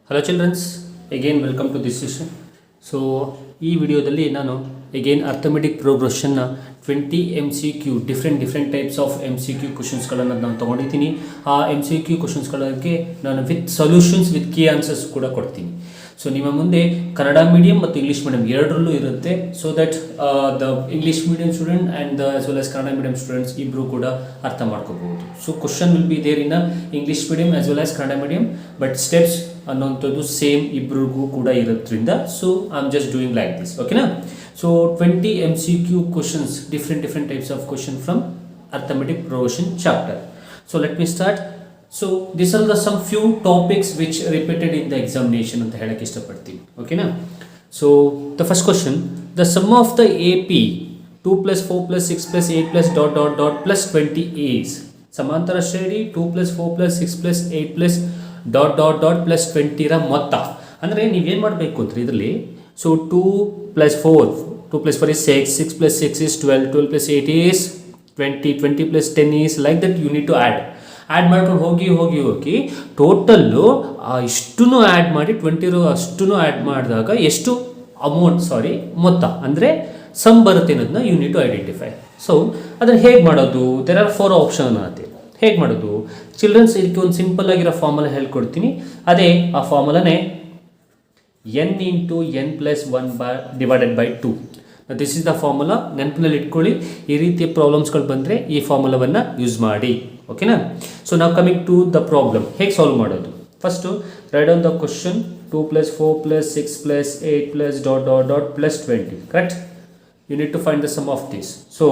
Hello childrens, again welcome to this session. So ಈ ವಿಡಿಯೋದಲ್ಲಿ ನಾನು ಅಗೇನ್ ಅರ್ಥಮೆಟಿಕ್ ಪ್ರೋಗ್ರೆಷನ್ನ 20 MCQ different types of MCQ ಕ್ವಶನ್ಸ್ಗಳನ್ನು ನಾನು ತೊಗೊಂಡಿದ್ದೀನಿ. ಆ MCQ ಕ್ವಶನ್ಸ್ಗಳಿಗೆ ನಾನು with solutions with key answers ಕೂಡ ಕೊಡ್ತೀನಿ. ಸೊ ನಿಮ್ಮ ಮುಂದೆ ಕನ್ನಡ ಮೀಡಿಯಂ ಮತ್ತು ಇಂಗ್ಲೀಷ್ ಮೀಡಿಯಂ ಎರಡರಲ್ಲೂ ಇರುತ್ತೆ. So that the English medium student and as well as Kannada medium students ಇಬ್ಬರು ಕೂಡ ಅರ್ಥ ಮಾಡ್ಕೋಬಹುದು. So question will be there in English medium as well as Kannada medium, but steps ಅನ್ನೋಂಥದ್ದು ಸೇಮ್ ಇಬ್ಬರಿಗೂ ಕೂಡ ಇರೋದ್ರಿಂದ so I am just doing like this. ಓಕೆನಾ? So 20 MCQ questions, different types of question from arithmetic progression chapter. So let me start. So these are the some few topics which repeated in the examination ಅಂತ ಹೇಳಕ್ಕೆ ಇಷ್ಟಪಡ್ತೀನಿ. ಓಕೆನಾ? So the first question, the sum of the AP 2 plus 4 plus 6 plus 8 plus dot plus 20 is ಸಮಾಂತರ ಶ್ರೇಣಿ 2 plus 4 plus 6 plus 8 plus dot plus 20 ರ ಮೊತ್ತ. ಅಂದರೆ ನೀವೇನು ಮಾಡಬೇಕು ಅಂದರೆ ಇದರಲ್ಲಿ so 2 plus 4 is 6, 6 plus 6 is 12, 12 plus 8 is 20, 20 plus 10 is like that. You need to add ಮಾಡ್ಕೊಂಡು ಹೋಗಿ ಟೋಟಲ್ಲು ಇಷ್ಟೂ ಆ್ಯಡ್ ಮಾಡಿ 20 ಅಷ್ಟೂ ಆ್ಯಡ್ ಮಾಡಿದಾಗ ಎಷ್ಟು ಮೊತ್ತ ಅಂದರೆ ಸಮ್ ಬರುತ್ತೆ ಅನ್ನೋದನ್ನ you need to identify. So ಅದನ್ನು ಹೇಗೆ ಮಾಡೋದು? ದೇರ್ ಆರ್ 4 ಆಪ್ಷನ್ ಆಗುತ್ತೆ. ಹೇಗೆ ಮಾಡೋದು ಚಿಲ್ಡ್ರನ್ಸ್? ಇದಕ್ಕೆ ಒಂದು ಸಿಂಪಲ್ ಆಗಿರೋ ಫಾರ್ಮುಲಾ ಹೇಳ್ಕೊಡ್ತೀನಿ. ಅದೇ ಆ ಫಾರ್ಮುಲಾನೇ n into n plus 1 divided by 2. This is the formula. ನೆನಪಿನಲ್ಲಿ ಇಟ್ಕೊಳ್ಳಿ. ಈ ರೀತಿಯ ಪ್ರಾಬ್ಲಮ್ಸ್ಗಳು ಬಂದರೆ ಈ ಫಾರ್ಮುಲಾವನ್ನು ಯೂಸ್ ಮಾಡಿ. ಓಕೆನಾ? ಸೊ ನಾವು ಕಮಿಂಗ್ ಟು ದ ಪ್ರಾಬ್ಲಮ್. ಹೇಗೆ ಸಾಲ್ವ್ ಮಾಡೋದು? First right on the question 2 plus 4 plus 6 plus 8 plus dot plus 20. Correct? You need to find the sum of this. So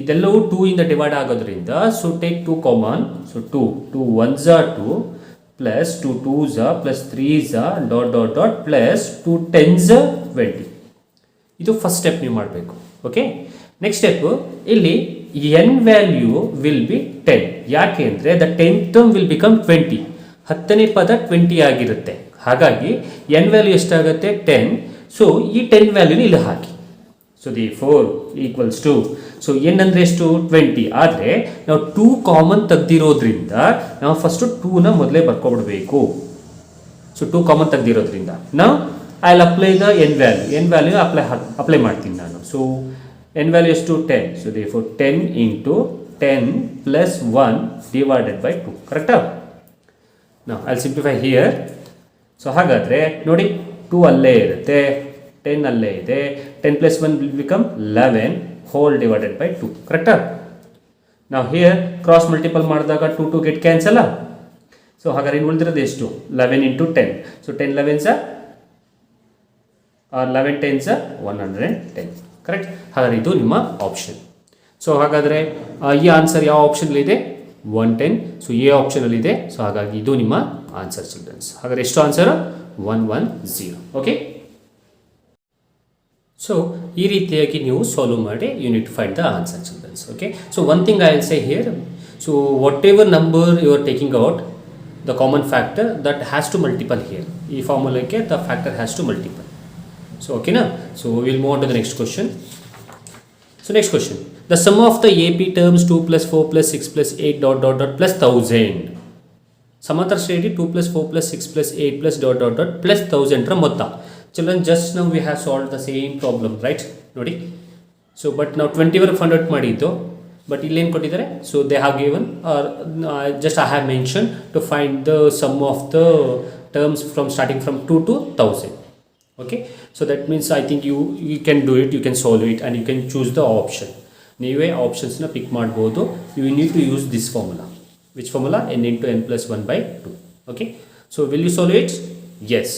ಇದೆಲ್ಲವೂ 2 ಇಂದ ಡಿವೈಡ್ ಆಗೋದ್ರಿಂದ so take 2 common. So 2 1s are 2 plus 2 2s are plus 3s are dot plus 2 10s are 20. ಇದು first step ನೀವು ಮಾಡಬೇಕು. Okay? Next step, ಇಲ್ಲಿ n value will be 10. ಯಾಕೆ ಅಂದರೆ the 10th term will become 20. 10ನೇ ಪದ 20 ಆಗಿರುತ್ತೆ. ಹಾಗಾಗಿ n ವ್ಯಾಲ್ಯೂ ಎಷ್ಟಾಗುತ್ತೆ? 10. ಸೊ ಈ 10 ವ್ಯಾಲ್ಯೂನ ಇಲ್ಲಿ ಹಾಕಿ. So the 4 equals to so n ಅಂದರೆ ಎಷ್ಟು? 20. ಆದರೆ ನಾವು 2 ಕಾಮನ್ ತೆಗ್ದಿರೋದ್ರಿಂದ ನಾವು ಫಸ್ಟು 2ನ ಮೊದಲೇ ಬರ್ಕೊಬಿಡ್ಬೇಕು. ಸೊ 2 ಕಾಮನ್ ತೆಗ್ದಿರೋದ್ರಿಂದ ನಾವು I will apply the n value apply ಮಾಡ್ತೀನಿ ನಾನು. ಸೊ n ವ್ಯಾಲ್ಯೂ ಎಷ್ಟು? 10. So the 10 into 10 plus 1 divided by 2. ಕರೆಕ್ಟಾ? ನಾವು I will simplify here. So ಹಾಗಾದರೆ ನೋಡಿ 2 ಅಲ್ಲೇ ಇರುತ್ತೆ, 10 ಅಲ್ಲೇ ಇದೆ. 10 plus 1 will become 11 whole divided by 2. ಕರೆಕ್ಟಾ? ನಾವು ಹಿಯರ್ ಕ್ರಾಸ್ ಮಲ್ಟಿಪಲ್ ಮಾಡಿದಾಗ 2 ಗೆಟ್ ಕ್ಯಾನ್ಸಲ್. ಸೊ ಹಾಗಾದ್ರೆ ಇನ್ನು ಉಳಿದಿರೋದು ಎಷ್ಟು? 11 into 10. So 10 11s R 11 10s 110. Correct? ಹಾಗಾದರೆ ಇದು ನಿಮ್ಮ ಆಪ್ಷನ್. ಸೊ ಹಾಗಾದರೆ ಈ ಆನ್ಸರ್ ಯಾವ ಆಪ್ಷನಲ್ಲಿದೆ? 110. ಸೊ ಎ ಆಪ್ಷನಲ್ಲಿದೆ. ಸೊ ಹಾಗಾಗಿ ಇದು ನಿಮ್ಮ ಆನ್ಸರ್ ಚಿಲ್ಡ್ರನ್ಸ್. ಹಾಗಾದರೆ ಎಷ್ಟು ಆನ್ಸರ್? 110. ಓಕೆ? ಸೊ ಈ ರೀತಿಯಾಗಿ ನೀವು ಸಾಲ್ವ್ ಮಾಡಿ you need to find the answer childrens. Okay? So one thing I will say here, so whatever number you are taking out the common factor that has to multiple here. ಈ ಫಾರ್ಮುಲಾಕ್ಕೆ the factor has to multiple. So okay na? So we will move on to the next question. So next question, the sum of the AP terms 2 plus 4 plus 6 plus 8 dot plus 1000. ಸಮಾಂತರ ಶ್ರೇಣಿ 2 plus 4 plus 6 plus 8 plus dot plus 1000 ರ ಮೊತ್ತ. Children, just now we have solved the same problem, right? ನೋಡಿ. So but now 20 ವರೆಗೆ find out ಮಾಡಿದ್ದು, but ಇಲ್ಲೇನು ಕೊಟ್ಟಿದ್ದಾರೆ? So they have given just I have mention to find the sum of the terms from starting from 2 to 1000. Okay, so that means I think you can do it, you can solve it and you can choose the option. ನೀವೇ ಆಪ್ಷನ್ಸ್ನ pick ಮಾಡ್ಬೋದು. You need to use this formula. Which formula? n into n plus 1 by 2. Okay, so will you solve it? Yes,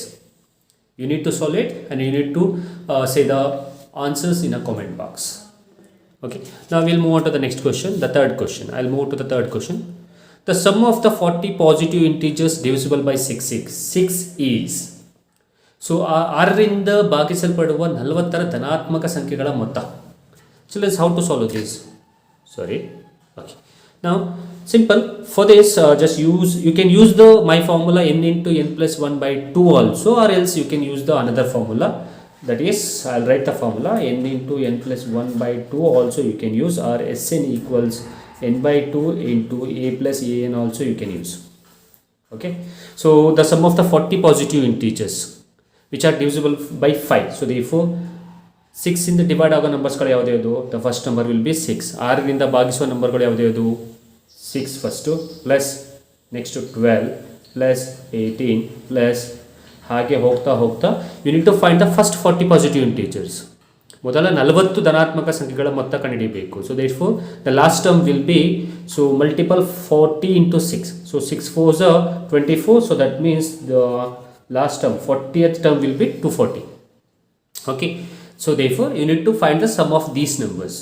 you need to solve it and you need to say the answers in a comment box. Okay, now we'll move on to the next question, the third question. I'll move to the third question. The sum of the 40 positive integers divisible by 6 is. So 6ರಿಂದ ಭಾಗಿಸಲ್ಪಡುವ 40 ಧನಾತ್ಮಕ ಸಂಖ್ಯೆಗಳ ಮೊತ್ತ. Childrens, how to solve this? Sorry. Okay, ನಾವು simple for this just you can use the my formula n into n plus 1 by 2 also, or else you can use the another formula. That is I will write the formula n into n plus 1 by 2 also you can use, or Sn equals n by 2 into a plus an also you can use. Okay, so the sum of the 40 positive integers which are divisible by 5. So therefore 6 ಇಂದ divide ಆಗೋ ನಂಬರ್ಸ್ಗಳು ಯಾವುದ್ಯಾವುದು? The first number will be 6. 6ರಿಂದ ಭಾಗಿಸುವ ನಂಬರ್ಗಳು ಯಾವುದ್ಯಾವುದು? 6 first plus next 12 plus 18 plus ಹಾಗೆ ಹೋಗ್ತಾ ಹೋಗ್ತಾ you need to find the first 40 positive integers. ಮೊದಲ 40 ಧನಾತ್ಮಕ ಸಂಖ್ಯೆಗಳ ಮೊತ್ತ ಕಂಡುಹಿಡಿಯಬೇಕು. So therefore the last term will be so multiple 40 into 6. So 6 4s are 24. So that means the last term 40th term will be 240. Okay, so therefore you need to find the sum of these numbers.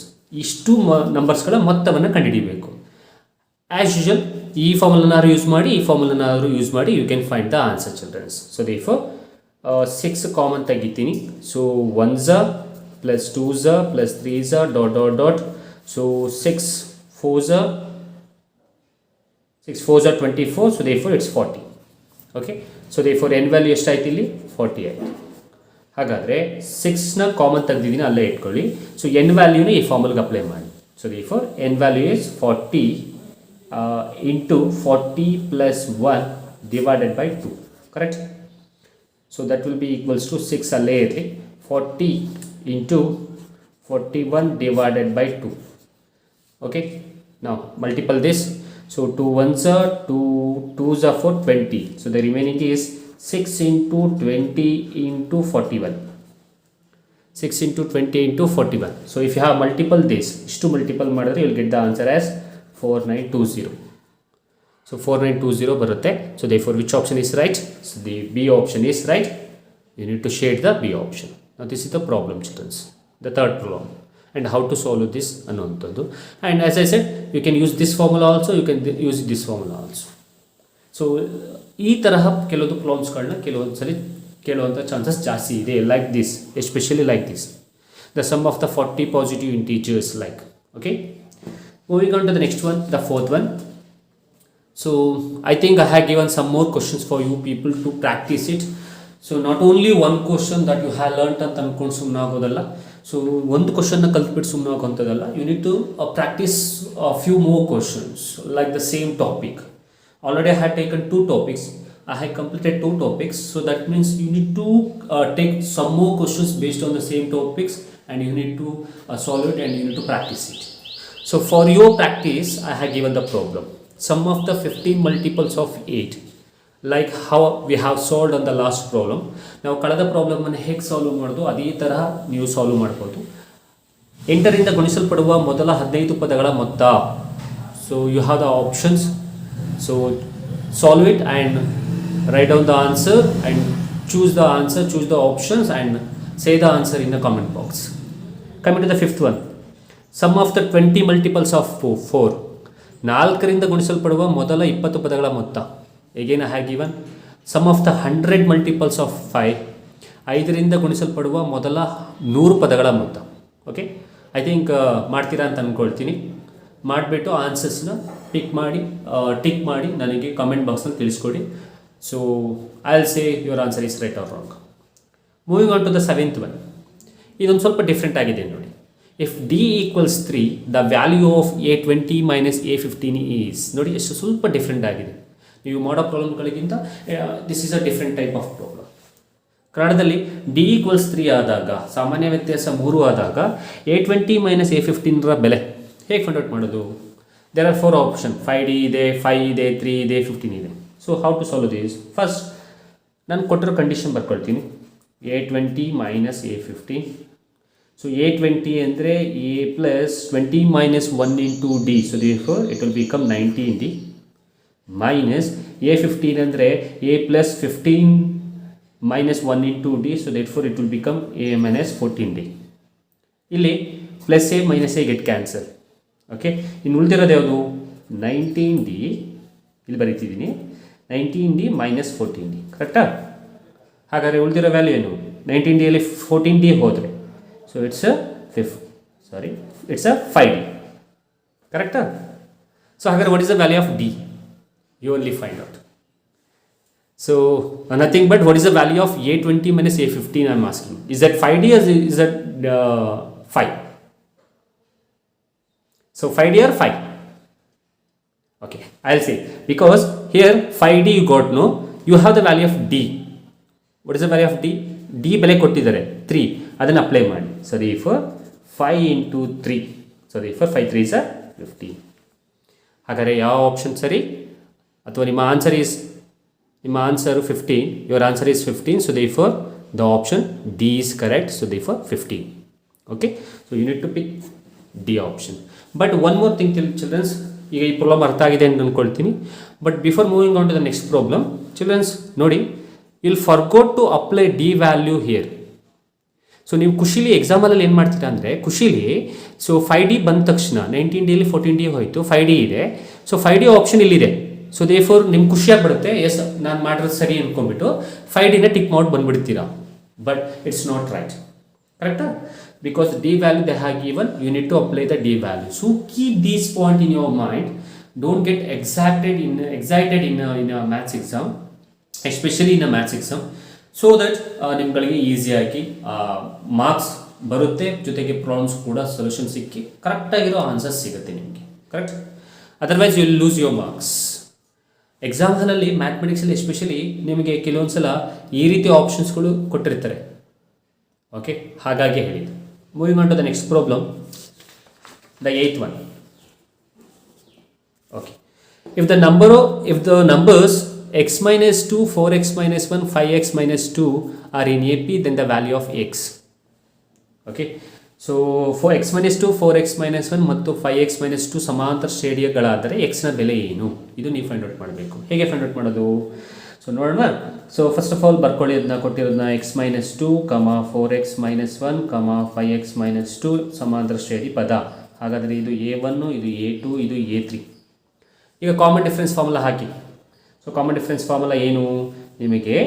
ಇಷ್ಟು ನಂಬರ್ಸ್ಗಳ ಮೊತ್ತವನ್ನು ಕಂಡುಹಿಡಿಯಬೇಕು. As usual ಈ ಫಾರ್ಮುಲಾನಾದ್ರು use ಮಾಡಿ, ಈ ಫಾರ್ಮುಲಾನಾದ್ರು use ಮಾಡಿ, you can find the answer childrens. So therefore 6 common ತೆಗಿತೀನಿ. So 1s plus 2s plus 3s dot dot dot. So 6 4s 24. So therefore it's 40. Okay, so therefore N value ಎಷ್ಟಾಯ್ತು ಇಲ್ಲಿ? 40 ಆಯಿತು. ಹಾಗಾದರೆ 6ನ ಕಾಮನ್ ತೆಗೆದಿದ್ದೀನಿ, ಅಲ್ಲೇ ಇಟ್ಕೊಳ್ಳಿ. ಸೊ ಎನ್ ವ್ಯಾಲ್ಯೂನ ಈ ಫಾರ್ಮುಲಾಗೆ apply ಮಾಡಿ. So therefore N value is 40 into 40 plus 1 divided by 2. Correct? So that will be equals to 6 ಅಲ್ಲೇ ಇರಲಿ. 40 into 41 divided by 2. Okay, now multiple this. So 2 1s are 2 2s are for 20. So the remaining is 6 into 20 into 41. 6 into 20 into 41. So if you have multiple this, ಇಷ್ಟು multiple ಮಾಡಿದ್ರೆ you will get the answer as 4920. So 4920 ಬರುತ್ತೆ. So therefore which option is right? So the B option is right. You need to shade the B option. Now this is the problem, children, the third problem, and how to solve this ಅನ್ನುವಂಥದ್ದು. And as I said, you can use this formula also, you can use this formula also. So ಈ ತರಹ ಕೆಲವೊಂದು ಪ್ರಾಬ್ಲಮ್ಸ್ಗಳನ್ನ ಕೆಲವೊಂದು ಸಲ ಕೇಳುವಂಥ chances ಜಾಸ್ತಿ ಇದೆ. Like this, especially like this, the sum of the 40 positive integers like. Okay, moving on to the next one, the fourth one. So I think I have given some more questions for you people to practice it. So not only one question that you have learnt ಅಂತ ಅಂದ್ಕೊಂಡು ಸುಮ್ಮನೆ ಆಗೋದಲ್ಲ. So ಒಂದು ಕ್ವಶನ್ನ ಕಲ್ತ್ಬಿಟ್ಟು ಸುಮ್ಮನೆ ಆಗೋಂಥದ್ದಲ್ಲ. You need to practice few more questions like the same topic. Already I had taken 2 topics. I had completed 2 topics. So that means you need to take some more questions based on the same topics, and you need to solve it, and you need to practice it. So for your practice, I have given the problem. Sum of the 15 multiples of 8. Like how we have solved on the last problem. ನಾವು ಕಳೆದ ಪ್ರಾಬ್ಲಮನ್ನು ಹೇಗೆ solve ಮಾಡೋದು ಅದೇ ತರಹ ನೀವು solve ಮಾಡ್ಬೋದು. 8ರಿಂದ ಗುಣಿಸಲ್ಪಡುವ ಮೊದಲ 15 ಪದಗಳ ಮೊತ್ತ. So you have the options. So solve it and write down the answer and choose the answer, choose the options and say the answer in the comment box. Coming to the fifth one, sum of the 20 multiples of 4. 4ರಿಂದ ಗುಣಿಸಲ್ಪಡುವ ಮೊದಲ 20 ಪದಗಳ ಮೊತ್ತ. Again I have given sum of the 100 multiples of 5. 5ರಿಂದ ಗುಣಿಸಲ್ಪಡುವ ಮೊದಲ 100 ಪದಗಳ ಮೊತ್ತ. Okay, I think ಮಾಡ್ತೀರಾ ಅಂತ ಅಂದ್ಕೊಳ್ತೀನಿ. ಮಾಡಿಬಿಟ್ಟು ಆನ್ಸರ್ಸ್ನ ಟಿಕ್ ಮಾಡಿ ನನಗೆ ಕಮೆಂಟ್ ಬಾಕ್ಸ್ನಲ್ಲಿ ತಿಳಿಸ್ಕೊಡಿ. So I will say your answer is right or wrong. Moving on to the 7th one. ಇದೊಂದು ಸ್ವಲ್ಪ ಡಿಫ್ರೆಂಟ್ ಆಗಿದೆ ನೋಡಿ. If D equals 3, the value of A20 minus A15 is. ನೋಡಿ ಎಷ್ಟು ಸ್ವಲ್ಪ ಡಿಫ್ರೆಂಟ್ ಆಗಿದೆ. ನೀವು ಮಾಡೋ ಪ್ರಾಬ್ಲಮ್ಗಳಿಗಿಂತ this is a different type of problem. ಕನ್ನಡದಲ್ಲಿ ಡಿ ಈಕ್ವಲ್ಸ್ 3 ಆದಾಗ, ಸಾಮಾನ್ಯ ವ್ಯತ್ಯಾಸ 3 ಆದಾಗ A20 ಮೈನಸ್ A15ರ ಬೆಲೆ ಹೇಗೆ ಫೈಂಡ್ ಔಟ್ ಮಾಡೋದು? There are 4 option. 5D ಇದೆ, 5 ಇದೆ, 3 ಇದೆ, 15 ಇದೆ. So how to solve this? First ನಾನು ಕೊಟ್ಟಿರೋ condition ಬರ್ಕೊಳ್ತೀನಿ. A20 minus A15. So A20 ಅಂದರೆ A plus 20 minus 1 into D. So therefore it will become 19D minus A15 ಅಂದರೆ A plus 15 minus 1 into D. So therefore it will become A minus 14D. ಇಲ್ಲಿ plus A minus A get cancel. Okay, ಇನ್ನು ಉಳಿದಿರೋದು ಯಾವುದು? 19D. ಇಲ್ಲಿ ಬರೀತಿದ್ದೀನಿ 19D minus 14D. ಕರೆಕ್ಟಾ? ಹಾಗಾದರೆ ಉಳಿದಿರೋ value ಏನು? 19Dಯಲ್ಲಿ 14D ಹೋದರೆ ಸೊ ಇಟ್ಸ್ ಅ 5D. ಕರೆಕ್ಟಾ? ಸೊ ಹಾಗಾದರೆ what is the value of D? You only find out. So nothing but what is the value of A20 minus A15 I am asking. Is that 5D or is that 5? So 5D or 5? Okay, I'll say because here 5d you got no, you have the value of d. What is the value of d? d ಬೆಲೆ ಕೊಟ್ಟಿದ್ದಾರೆ 3, ಅದನ್ನು apply ಮಾಡಿ. So therefore 5 into 3, so therefore 5 3 is 15. ಹಾಗಾದರೆ ಯಾವ option ಸರಿ? ಅಥವಾ ನಿಮ್ಮ answer 15, your answer is 15, so therefore the option D is correct, so therefore 15. Okay, so you need to pick D option. But one more thing childrens, ಈಗ ಈ problem ಅರ್ಥ ಆಗಿದೆ ಅಂತ ಅಂದ್ಕೊಳ್ತೀನಿ. But before moving on to the next problem childrens ನೋಡಿ, will forgot to apply the value here. So ನೀವು ಖುಷಿಲಿ ಎಕ್ಸಾಮಲ್ಲಿ ಏನು ಮಾಡ್ತೀರಾ ಅಂದರೆ, ಖುಷಿಲಿ ಸೊ 5D ಬಂದ ತಕ್ಷಣ 19D 14D ಹೋಯಿತು, 5D ಇದೆ. ಸೊ 5D ಆಪ್ಷನ್ ಇಲ್ಲಿದೆ. ಸೊ ದೇ ಫೋರ್ ನಿಮ್ಗೆ ಖುಷಿಯಾಗಿಬಿಡುತ್ತೆ, ಎಸ್ ನಾನು ಮಾಡಿರೋದು ಸರಿ ಅಂದ್ಕೊಂಡ್ಬಿಟ್ಟು 5Dನ ಟಿಕ್ ಮಾಡಿ ಬಂದುಬಿಡ್ತೀರಾ. ಬಟ್ ಇಟ್ಸ್ ನಾಟ್ ರೈಟ್, ಕರೆಕ್ಟಾ? Because the D value they have given, you need to apply the D value. So keep this point in your mind. Don't get excited in a maths exam, especially in a maths exam, so that ನಿಮ್ಗಳಿಗೆ ಈಸಿಯಾಗಿ marks ಬರುತ್ತೆ, ಜೊತೆಗೆ problems ಕೂಡ solution ಸಿಕ್ಕಿ ಕರೆಕ್ಟಾಗಿರೋ answer ಸಿಗುತ್ತೆ ನಿಮಗೆ, correct? Otherwise you will lose your marks. Exam ಹಾಲಲ್ಲಿ ಮ್ಯಾಥಮೆಟಿಕ್ಸಲ್ಲಿ especially ನಿಮಗೆ ಕೆಲವೊಂದು ಸಲ ಈ ರೀತಿ ಆಪ್ಷನ್ಸ್ಗಳು ಕೊಟ್ಟಿರ್ತಾರೆ. ಓಕೆ, ಹಾಗಾಗಿ ಹೇಳಿದ್ದು. Moving on to the next problem, the 8th one. Okay, if the numbers x minus 2, 4x minus 1, 5x minus 2 are in AP, then the value of x. Okay, so for x minus 2, 4x minus 1 ಮತ್ತು 5x minus 2 ಸಮಾಂತರ ಶ್ರೇಣಿಗಳಾದರೆ x ನ ಬೆಲೆ ಏನು? ಇದು ನೀವು find out ಮಾಡಬೇಕು. ಹೇಗೆ find out ಮಾಡೋದು? ಸೊ ನೋಡೋಣ. ಸೊ ಫಸ್ಟ್ ಆಫ್ ಆಲ್ ಬರ್ಕೊಳ್ಳಿ, ಅದನ್ನ ಕೊಟ್ಟಿರೋದನ್ನ x minus 2, 4x minus 1, 5x minus 2 ಸಮಾಂತರ ಶ್ರೇಣಿ ಪದ. ಹಾಗಾದರೆ ಇದು A1, ಇದು A2, ಇದು A3. ಈಗ ಕಾಮನ್ ಡಿಫರೆನ್ಸ್ ಫಾರ್ಮುಲಾ ಹಾಕಿ. ಸೊ ಕಾಮನ್ ಡಿಫರೆನ್ಸ್ ಫಾರ್ಮುಲಾ ಏನು? ನಿಮಗೆ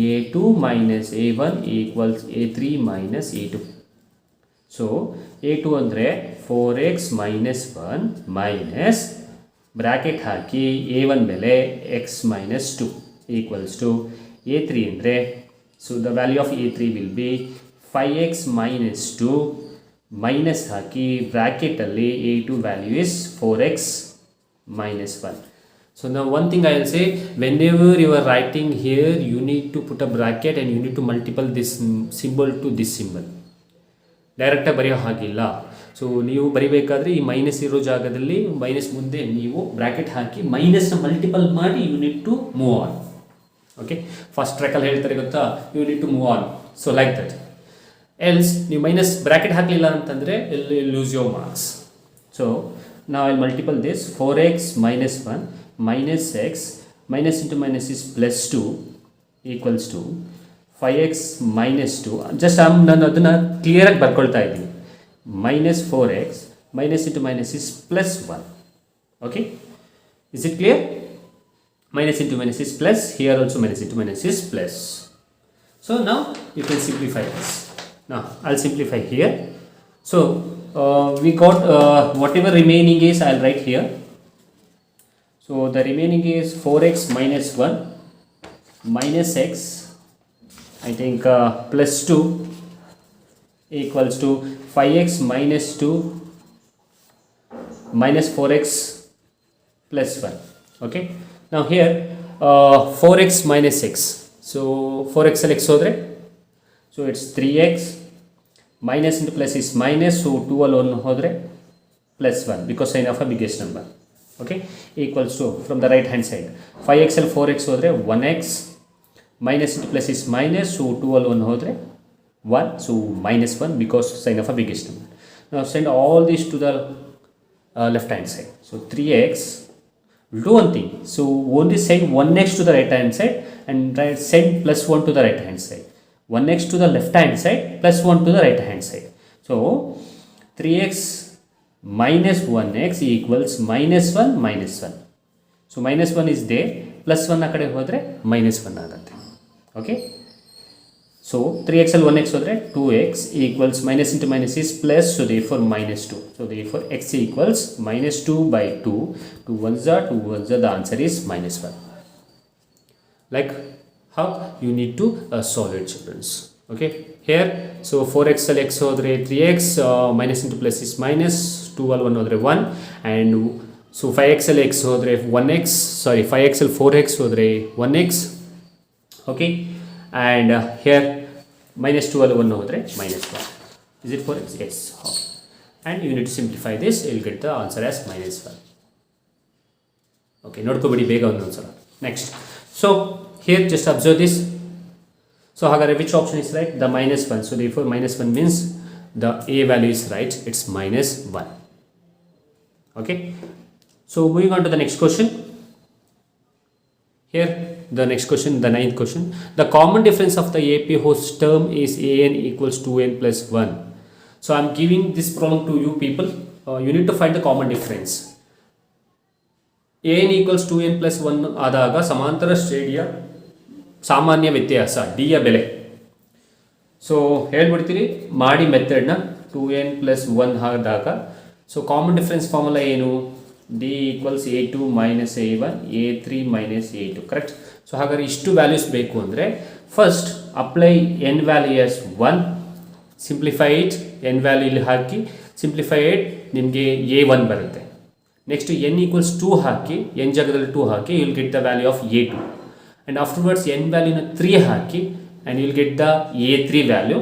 A2 minus A1 equals A3 minus A2. So A2 ಅಂದರೆ 4x minus 1 minus ಬ್ರ್ಯಾಕೆಟ್ ಹಾಕಿ A1 ಬೆಲೆ x minus 2 equals to A3 ಅಂದರೆ, so the value of A3 will be 5x minus 2 minus hockey ಬ್ರ್ಯಾಕೆಟಲ್ಲಿ A2 value is 4x minus 1. So now one thing I will say, whenever you are writing here, you need to put a bracket and you need to multiply this symbol to this symbol. ಡೈರೆಕ್ಟಾಗಿ ಬರೆಯೋ ಹಾಗಿಲ್ಲ. So ನೀವು ಬರಿಬೇಕಾದ್ರೆ ಈ minus ಇರೋ ಜಾಗದಲ್ಲಿ minus ಮುಂದೆ ನೀವು bracket ಹಾಕಿ ಮೈನಸ್ನ ಮಲ್ಟಿಪಲ್ ಮಾಡಿ you need to move on. Okay, first ಟ್ರ್ಯಾಕಲ್ಲಿ ಹೇಳ್ತಾರೆ ಗೊತ್ತಾ, you need to move on. So like that. Else ನೀವು ಮೈನಸ್ ಬ್ರ್ಯಾಕೆಟ್ ಹಾಕಲಿಲ್ಲ ಅಂತಂದರೆ ಲೂಸ್ ಯೋರ್ ಮಾರ್ಕ್ಸ್. ಸೊ ನಾವು I multiple this 4x minus 1 minus x minus into minus is plus 2 equals to 5x minus 2. Just ನಾನು ಅದನ್ನು ಕ್ಲಿಯರಾಗಿ ಬರ್ಕೊಳ್ತಾ ಇದ್ದೀನಿ. minus 4x minus into minus is plus 1. Okay, is it clear? Minus into minus is plus, here also minus into minus is plus. So now you can simplify this. Now I'll simplify here. So we got whatever remaining is, I'll write here. So the remaining is 4x minus 1 minus x, I think plus 2 equals to 5x minus 2 minus 4x plus 1. Okay, now here 4x minus x, so 4x ಅಲ್ಲಿ x ಹೋದರೆ, so it's 3x minus into plus is minus, so 2 ಅಲ್ಲಿ 1 ಹೋದರೆ plus 1 because sign of a biggest number. Okay, equals to from the right hand side 5x ಅಲ್ಲಿ 4x ಹೋದರೆ 1x minus into plus is minus, so 2 ಅಲ್ಲಿ 1 ಹೋದರೆ 1, so minus 1 because sign of a biggest number. Now send all these to the left hand side. So 3x, we'll do one thing, so only send 1x to the right hand side and send plus 1 to the right hand side. 1x to the left hand side plus 1 to the right hand side. So 3x minus 1x equals minus 1 minus 1. So minus 1 is there, plus 1 ಆ ಕಡೆ ಹೋದರೆ minus 1 ಆಗುತ್ತೆ. Okay, so 3x ಅಲ್ಲಿ 1x ಹೋದರೆ 2x equals minus into minus is plus, so therefore minus 2. So therefore x equals minus 2 by 2. 2 ones are 2 ones are, the answer is minus 1. Like how you need to solve it, children. Okay, here so 4x ಅಲ್ಲಿ x ಹೋದರೆ 3x minus into plus is minus, 2 ಅಲ್ಲಿ 1 ಹೋದರೆ 1 and so 5xl x ಹೋದರೆ 1x, ಸಾರಿ 5xl 4x ಹೋದರೆ 1x, okay. And here -2 ಅಲ್ಲಿ 1 ಹೋದರೆ -1. Is it 4x? Yes. Okay. And you need to simplify this, you will get the answer as -1. Okay, ನೋಡ್ಕೊಬಿಡಿ ಬೇಗ ಒಂದೊಂದು ಸಲ. Next, so here just observe this. So ಹಾಗಾದರೆ which option is right? The -1. So therefore -1 means the a value is right, it's -1. Okay. So moving on to the next question. Here the next question, the 9th question. The common difference of the AP whose term is an equals 2n plus 1. So I am giving this problem to you people. You need to find the common difference. an equals 2n plus 1 ಆದಾಗ ಸಮಾಂತರ ಶ್ರೇಣಿಯ ಸಾಮಾನ್ಯ ವ್ಯತ್ಯಾಸ d ಯ ಬೆಲೆ. So ಹೇಳ್ಬಿಡ್ತೀನಿ ಮಾಡಿ ಮೆಥಡ್ನ. 2n plus 1 ಆದಾಗ ಸೊ ಕಾಮನ್ ಡಿಫ್ರೆನ್ಸ್ ಫಾರ್ಮುಲಾ ಏನು? d equals a2 minus a1 a3 minus a2, correct. So ಹಾಗಾದ್ರೆ ಇಷ್ಟು ವ್ಯಾಲ್ಯೂಸ್ ಬೇಕು ಅಂದರೆ first apply n value as 1, simplify it, n value ಇಲ್ಲಿ ಹಾಕಿ ಸಿಂಪ್ಲಿಫೈ ಇಟ್, ನಿಮಗೆ a1 ಬರುತ್ತೆ. ನೆಕ್ಸ್ಟ್ n ಈಕ್ವಲ್ಸ್ 2 ಹಾಕಿ, n ಜಾಗದಲ್ಲಿ 2 ಹಾಕಿ, you will get the value of a2. And afterwards n ವ್ಯಾಲ್ಯೂನ 3 ಹಾಕಿ and you will get the a3 value.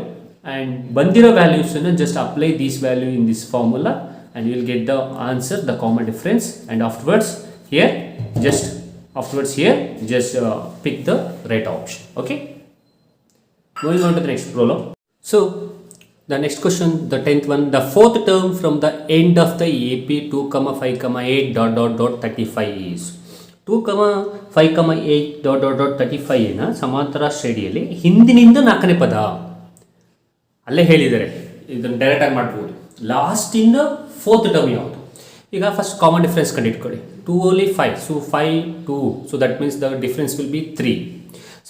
And ಬಂದಿರೋ ವ್ಯಾಲ್ಯೂಸನ್ನು just apply this value in this formula and you will get the answer, the common difference. And afterwards here just pick the right option. Okay, moving on to the next problem. So the next question, the 10th one. The fourth term from the end of the AP 2, 5, 8 dot dot dot 35 is 2, 5, 8 dot dot dot 35 ನ ಸಮಾಂತರ ಶ್ರೇಣಿಯಲ್ಲಿ ಹಿಂದಿನಿಂದ 4ನೇ ಪದ ಅಲ್ಲೇ ಹೇಳಿದ್ದಾರೆ. ಇದನ್ನು direct ಆಗಿ ಮಾಡ್ಬೋದು. ಲಾಸ್ಟಿಂದ 4th ಟರ್ಮ್ ಯಾವುದು? ಈಗ ಫಸ್ಟ್ ಕಾಮನ್ ಡಿಫ್ರೆನ್ಸ್ ಕಂಡುಹಿಡ್ಕೊಳ್ಳಿ. 2 only 5, so 5 2, so that means the difference will be 3.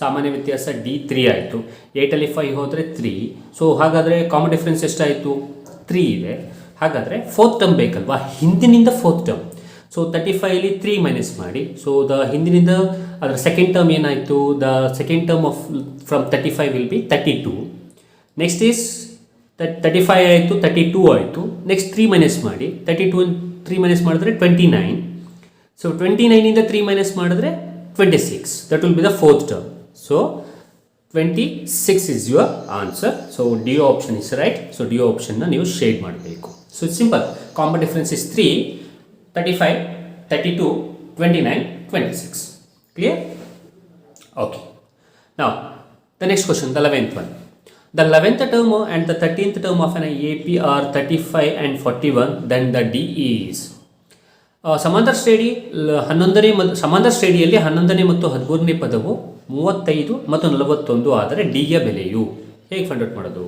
ಸಾಮಾನ್ಯ ವ್ಯತ್ಯಾಸ d 3 ಆಯಿತು. 8ಅಲ್ಲಿ 5 ಹೋದರೆ 3. ಸೊ ಹಾಗಾದರೆ ಕಾಮನ್ ಡಿಫ್ರೆನ್ಸ್ ಎಷ್ಟಾಯಿತು? 3 ಇದೆ. ಹಾಗಾದರೆ 4th ಟರ್ಮ್ ಬೇಕಲ್ವಾ, ಹಿಂದಿನಿಂದ 4th ಟರ್ಮ್. ಸೊ 35ಅಲ್ಲಿ 3 ಮೈನಸ್ ಮಾಡಿ. ಸೊ ದ ಹಿಂದಿನಿಂದ ಅದರ ಸೆಕೆಂಡ್ ಟರ್ಮ್ ಏನಾಯಿತು? The second term off from 35 will be 32. Next is 35 ಆಯಿತು, 32 ಆಯಿತು. ನೆಕ್ಸ್ಟ್ 3 ಮೈನಸ್ ಮಾಡಿ. 32 3 ಮೈನಸ್ ಮಾಡಿದ್ರೆ 29. ಸೊ 29ಇಂದ 3 ಮೈನಸ್ ಮಾಡಿದ್ರೆ 26. That will be the 4th term. So 26 is your answer. So D option is right. So D ಆಪ್ಷನ್ನ ನೀವು shade ಮಾಡಬೇಕು. So simple. Common difference is 3, 35, 32, 29, 26. Clear? Okay. Now the next question, the 11th one. The 11th term and the 13th term of an AP are 35 and 41, then the D is ಸಮಾಂತರ ಶ್ರೇಣಿ 11ನೇ ಸಮಾಂತರ ಶ್ರೇಣಿಯಲ್ಲಿ 11ನೇ ಮತ್ತು 13ನೇ ಪದವು 35 ಮತ್ತು 41 ಆದರೆ D ಯ ಬೆಲೆಯು ಹೇಗೆ ಫೈಂಡ್ ಔಟ್ ಮಾಡೋದು?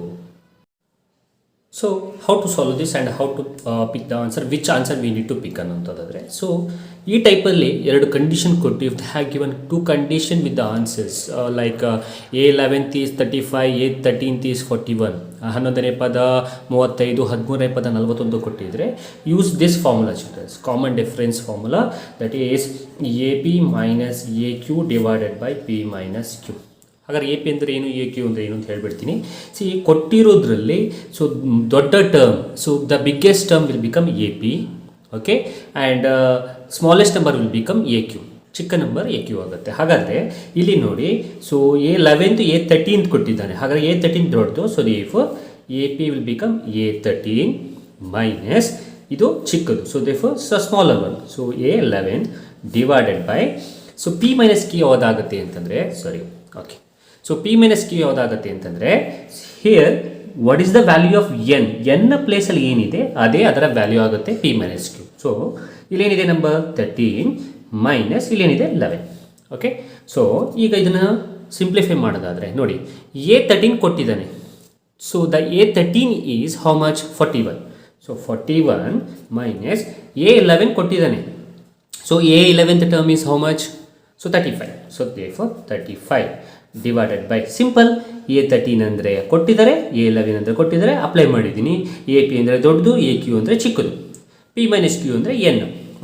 So how to solve this and how to pick the answer, which answer we need to pick ಅನ್ನೋಂಥದ್ದಾದರೆ, ಸೊ ಈ ಟೈಪಲ್ಲಿ 2 ಕಂಡೀಷನ್ ಕೊಟ್ಟು if they have given 2 condition with the answers like a 11th is 35, a 13th is 41, 11ನೇ ಪದ 35, 13ನೇ ಪದ 41 ಕೊಟ್ಟಿದ್ರೆ use this formula childrens, common difference formula, that is A P minus A Q divided by P minus Q. ಹಾಗಾದ್ರೆ A P ಅಂದರೆ ಏನು, A Q ಅಂದರೆ ಏನು ಅಂತ ಹೇಳ್ಬಿಡ್ತೀನಿ. ಸಿ ಕೊಟ್ಟಿರೋದ್ರಲ್ಲಿ ಸೊ ದೊಡ್ಡ term, so the biggest term will become A P, okay, and smallest number will become A Q, ಚಿಕ್ಕ ನಂಬರ್ ಎ ಕ್ಯೂ ಆಗುತ್ತೆ. ಹಾಗಾದರೆ ಇಲ್ಲಿ ನೋಡಿ, so A 11th A 13th ಕೊಟ್ಟಿದ್ದಾನೆ, ಹಾಗಾದರೆ ಎ 13th ದೊಡ್ಡದು, so therefore a p will become a 13 minus ಇದು ಚಿಕ್ಕದು, so therefore smaller one, so a 11 divided by, so p minus q ಯಾವುದಾಗುತ್ತೆ ಅಂತಂದರೆ, sorry, okay, so p minus q ಯಾವುದಾಗುತ್ತೆ ಅಂತಂದರೆ, here what is the value of n, ಎನ್ನ ಪ್ಲೇಸಲ್ಲಿ ಏನಿದೆ ಅದೇ ಅದರ ವ್ಯಾಲ್ಯೂ ಆಗುತ್ತೆ ಪಿ ಮೈನಸ್ ಕ್ಯೂ. ಸೊ ಇಲ್ಲೇನಿದೆ ನಂಬರ್ 13 ಮೈನಸ್ ಇಲ್ಲೇನಿದೆ 11, ಓಕೆ. ಸೊ ಈಗ ಇದನ್ನು ಸಿಂಪ್ಲಿಫೈ ಮಾಡೋದಾದರೆ ನೋಡಿ, ಎ 13 ಕೊಟ್ಟಿದ್ದಾನೆ, so the A 13 is how much 41, so 41 minus A 11 ಕೊಟ್ಟಿದ್ದಾನೆ, so A 11th term is how much, so 35, so therefore 35 divided by simple A 13 ಅಂದರೆ ಕೊಟ್ಟಿದ್ದಾರೆ, ಎ 11 ಅಂದರೆ ಕೊಟ್ಟಿದ್ದಾರೆ, ಅಪ್ಲೈ ಮಾಡಿದ್ದೀನಿ. ಎ ಪಿ ಅಂದರೆ ದೊಡ್ಡದು, ಎ ಕ್ಯೂ ಅಂದರೆ ಚಿಕ್ಕದು, ಪಿ ಮೈನಸ್ ಕ್ಯೂ ಅಂದರೆ ಎನ್,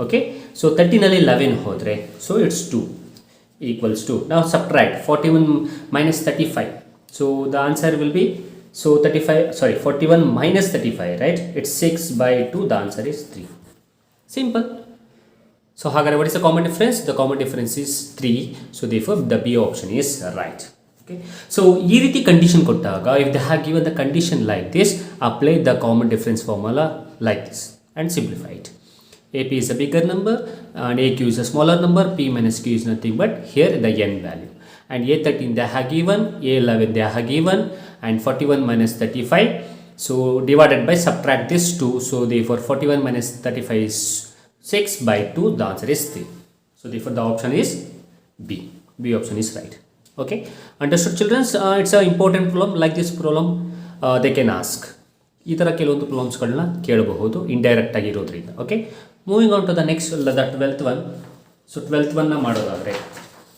ಓಕೆ. ಸೊ 13ನಲ್ಲಿ 11 ಹೋದರೆ, ಸೊ ಇಟ್ಸ್ 2 ಈಕ್ವಲ್ಸ್ ಟು, ನಾವು subtract 41 minus 35, so the answer will be, so 41 minus 35, right, it's 6/2, the answer is 3. Simple. So ಹಾಗಾದ್ರೆ what is the common difference? The common difference is 3. So therefore the B option is right. Okay. So ಈ ರೀತಿ condition ಕೊಟ್ಟಾಗ if they have given the condition like this, apply the common difference formula like this and simplify it. AP is a bigger number and AQ is a smaller number. P minus Q is nothing but here the n value. And A13 they have given, A11 they have given, and 41 minus 35. So divided by subtract this 2. So therefore 41 minus 35 is 6 by 2. The answer is 3. So therefore the option is B. B option is right. Okay. Understood, children? It's an important problem. Like this problem, they can ask. ಈ ಥರ ಕೆಲವೊಂದು ಪ್ರಾಬ್ಲಮ್ಸ್ಗಳನ್ನ ಕೇಳಬಹುದು indirect ಆಗಿರೋದ್ರಿಂದ. Okay, moving on to the next the 12th one. So 12th ಒನ್ನ ಮಾಡೋದಾದರೆ,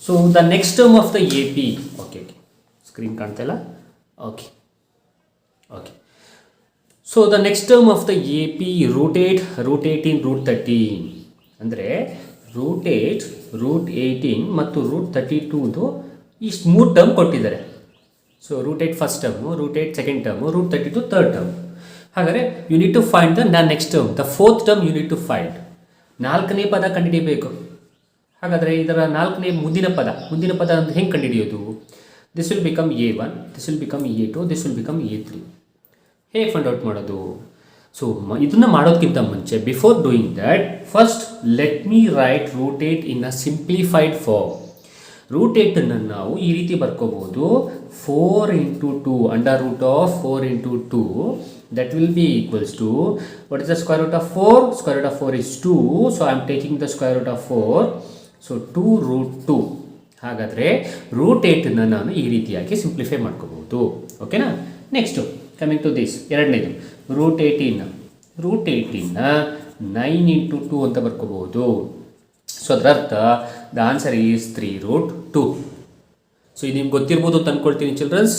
so the next term of the A P. Okay okay, screen ಕಾಣ್ತಾ ಇಲ್ಲ? Okay okay. So the next term of the A P root 18 root 13 ಅಂದರೆ root 18 ಮತ್ತು root 32ದು ಇಷ್ಟು 3 term ಕೊಟ್ಟಿದ್ದಾರೆ. So root 8 first term, root 8 second term, root 32 third term. ಹಾಗಾದರೆ you need to find the next term, the fourth term you need to find. 4ನೇ ಪದ ಕಂಡುಹಿಡಿಯಬೇಕು. ಹಾಗಾದರೆ ಇದರ 4ನೇ ಮುಂದಿನ ಪದ ಅಂತ ಹೆಂಗೆ ಕಂಡುಹಿಡಿಯೋದು? This will become A1, this will become A2, this will become A3. ಹೇಗೆ ಫೈಂಡ್ ಔಟ್ ಮಾಡೋದು? ಸೊ ಇದನ್ನು ಮಾಡೋದಕ್ಕಿಂತ ಮುಂಚೆ, before doing that, first let me write root 8 in a simplified form. Root 8ಅನ್ನು ನಾವು ಈ ರೀತಿ ಬರ್ಕೋಬಹುದು, 4 into 2 under root of 4 into 2, that will be equals to, what is the square root of 4? Square root of 4 is 2, so I am taking the square root of 4, so 2 root 2. ಹಾಗಾದರೆ root 8ಅನ್ನು ನಾನು ಈ ರೀತಿಯಾಗಿ simplify ಮಾಡ್ಕೋಬಹುದು. ಓಕೆನಾ? Next coming to this, ಎರಡನೇದು root 18ನ 9 into 2 ಅಂತ ಬರ್ಕೋಬಹುದು. ಸೊ ಅದರ ಅರ್ಥ ದ ಆನ್ಸರ್ ಈಸ್ 3 root 2. ಸೊ ಇದು ನಿಮ್ಗೆ ಗೊತ್ತಿರ್ಬೋದು ಅಂತ ಅಂದ್ಕೊಳ್ತೀನಿ childrens.